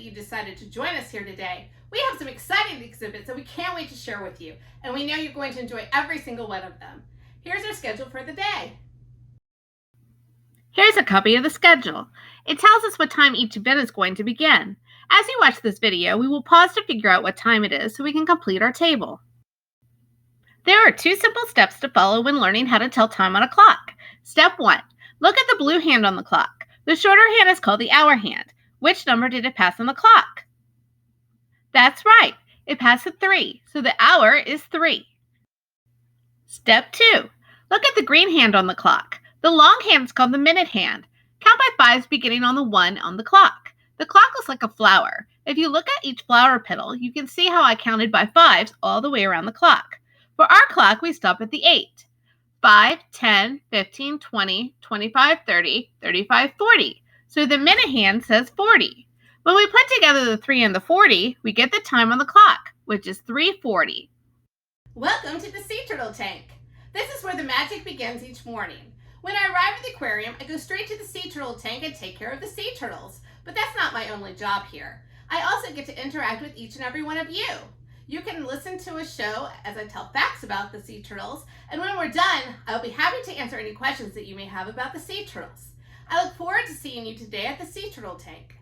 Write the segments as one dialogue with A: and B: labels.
A: you decided to join us here today. We have some exciting exhibits that we can't wait to share with you, and we know you're going to enjoy every single one of them. Here's our schedule for the day.
B: Here's a copy of the schedule. It tells us what time each event is going to begin. As you watch this video, we will pause to figure out what time it is so we can complete our table. There are 2 simple steps to follow when learning how to tell time on a clock. Step 1. Look at the blue hand on the clock. The shorter hand is called the hour hand. Which number did it pass on the clock? That's right. It passed at 3, so the hour is 3. Step 2. Look at the green hand on the clock. The long hand is called the minute hand. Count by 5s beginning on the 1 on the clock. The clock looks like a flower. If you look at each flower petal, you can see how I counted by 5s all the way around the clock. For our clock, we stop at the 8. 5, 10, 15, 20, 25, 30, 35, 40. So the minute hand says 40. When we put together the 3 and the 40, we get the time on the clock, which is 3:40.
A: Welcome to the Sea Turtle Tank. This is where the magic begins each morning. When I arrive at the aquarium, I go straight to the Sea Turtle Tank and take care of the sea turtles. But that's not my only job here. I also get to interact with each and every one of you. You can listen to a show as I tell facts about the sea turtles, and when we're done, I'll be happy to answer any questions that you may have about the sea turtles. I look forward to seeing you today at the Sea Turtle Tank.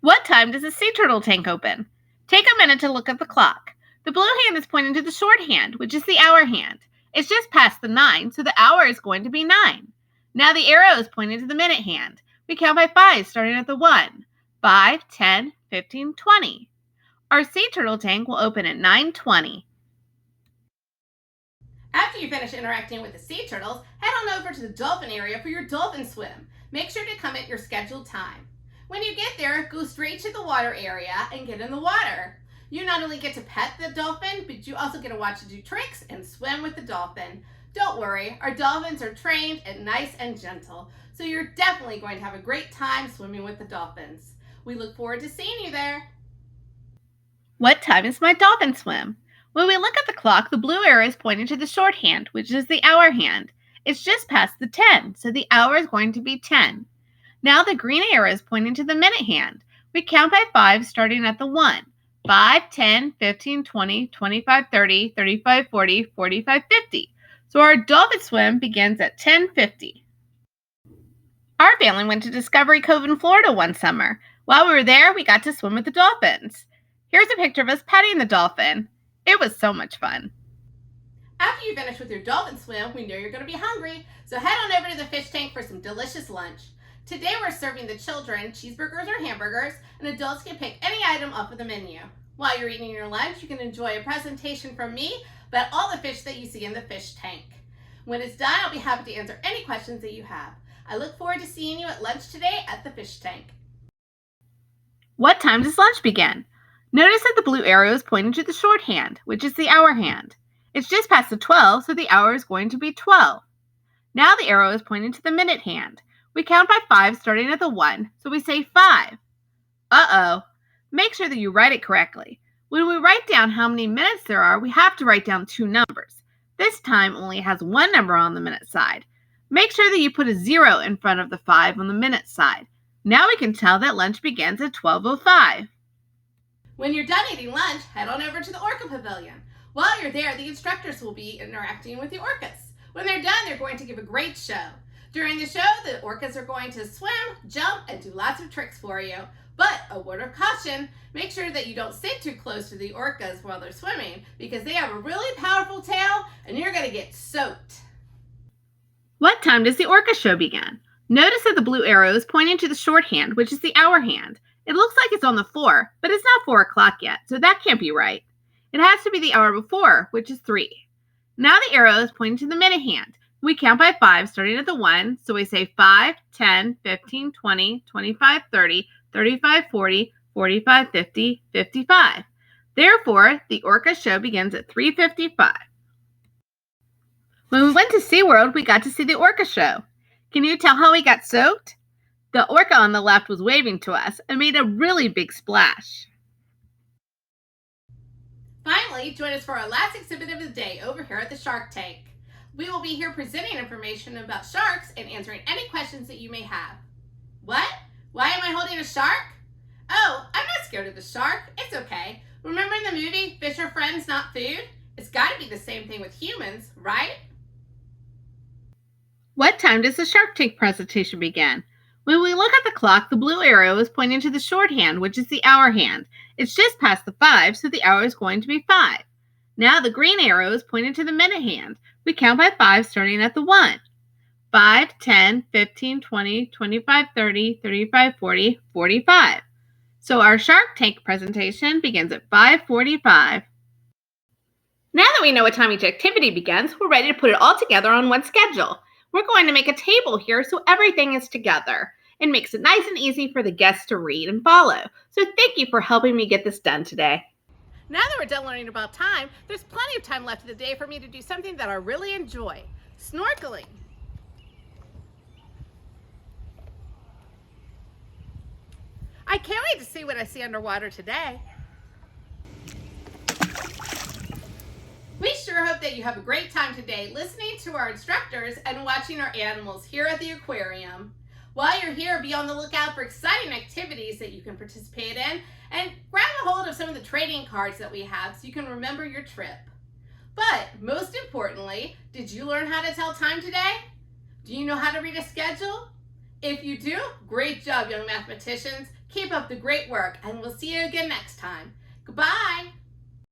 B: What time does the sea turtle tank open? Take a minute to look at the clock. The blue hand is pointing to the short hand, which is the hour hand. It's just past the 9, so the hour is going to be 9. Now the arrow is pointing to the minute hand. We count by 5, starting at the 1. 5, 10, 15, 20. Our sea turtle tank will open at 9:20.
A: After you finish interacting with the sea turtles, head on over to the dolphin area for your dolphin swim. Make sure to come at your scheduled time. When you get there, go straight to the water area and get in the water. You not only get to pet the dolphin, but you also get to watch it do tricks and swim with the dolphin. Don't worry, our dolphins are trained and nice and gentle, so you're definitely going to have a great time swimming with the dolphins. We look forward to seeing you there.
B: What time is my dolphin swim? When we look at the clock, the blue arrow is pointing to the short hand, which is the hour hand. It's just past the 10, so the hour is going to be 10. Now the green arrow is pointing to the minute hand. We count by 5, starting at the 1. 5, 10, 15, 20, 25, 30, 35, 40, 45, 50. So our dolphin swim begins at 10:50. Our family went to Discovery Cove in Florida one summer. While we were there, we got to swim with the dolphins. Here's a picture of us petting the dolphin. It was so much fun.
A: After you finish with your dolphin swim, we know you're going to be hungry, so head on over to the fish tank for some delicious lunch. Today we're serving the children cheeseburgers or hamburgers, and adults can pick any item off of the menu. While you're eating your lunch, you can enjoy a presentation from me about all the fish that you see in the fish tank. When it's done, I'll be happy to answer any questions that you have. I look forward to seeing you at lunch today at the fish tank.
B: What time does lunch begin? Notice that the blue arrow is pointing to the short hand, which is the hour hand. It's just past the 12, so the hour is going to be 12. Now the arrow is pointing to the minute hand. We count by 5, starting at the 1, so we say 5. Uh-oh. Make sure that you write it correctly. When we write down how many minutes there are, we have to write down 2 numbers. This time only has 1 number on the minute side. Make sure that you put a 0 in front of the 5 on the minute side. Now we can tell that lunch begins at 12:05.
A: When you're done eating lunch, head on over to the Orca Pavilion. While you're there, the instructors will be interacting with the orcas. When they're done, they're going to give a great show. During the show, the orcas are going to swim, jump, and do lots of tricks for you. But a word of caution, make sure that you don't sit too close to the orcas while they're swimming because they have a really powerful tail and you're going to get soaked.
B: What time does the orca show begin? Notice that the blue arrow is pointing to the short hand, which is the hour hand. It looks like it's on the 4, but it's not 4 o'clock yet, so that can't be right. It has to be the hour before, which is 3. Now the arrow is pointing to the minute hand. We count by 5, starting at the 1, so we say 5, 10, 15, 20, 25, 30, 35, 40, 45, 50, 55. Therefore, the orca show begins at 3:55. When we went to SeaWorld, we got to see the orca show. Can you tell how we got soaked? The orca on the left was waving to us and made a really big splash.
A: Finally, join us for our last exhibit of the day over here at the Shark Tank. We will be here presenting information about sharks and answering any questions that you may have. What? Why am I holding a shark? Oh, scared of the shark. It's okay. Remember in the movie, Fish are friends, not food? It's got to be the same thing with humans, right?
B: What time does the Shark Tank presentation begin? When we look at the clock, the blue arrow is pointing to the shorthand, which is the hour hand. It's just past the 5, so the hour is going to be 5. Now the green arrow is pointing to the minute hand. We count by 5 starting at the 1. 5, 10, 15, 20, 25, 30, 35, 40, 45. So our Shark Tank presentation begins at 5:45. Now that we know what time each activity begins, we're ready to put it all together on one schedule. We're going to make a table here so everything is together. It makes it nice and easy for the guests to read and follow. So thank you for helping me get this done today.
A: Now that we're done learning about time, there's plenty of time left in the day for me to do something that I really enjoy: snorkeling. I can't wait to see what I see underwater today. We sure hope that you have a great time today listening to our instructors and watching our animals here at the aquarium. While you're here, be on the lookout for exciting activities that you can participate in, and grab a hold of some of the trading cards that we have so you can remember your trip. But most importantly, did you learn how to tell time today? Do you know how to read a schedule? If you do, great job, young mathematicians. Keep up the great work, and we'll see you again next time. Goodbye.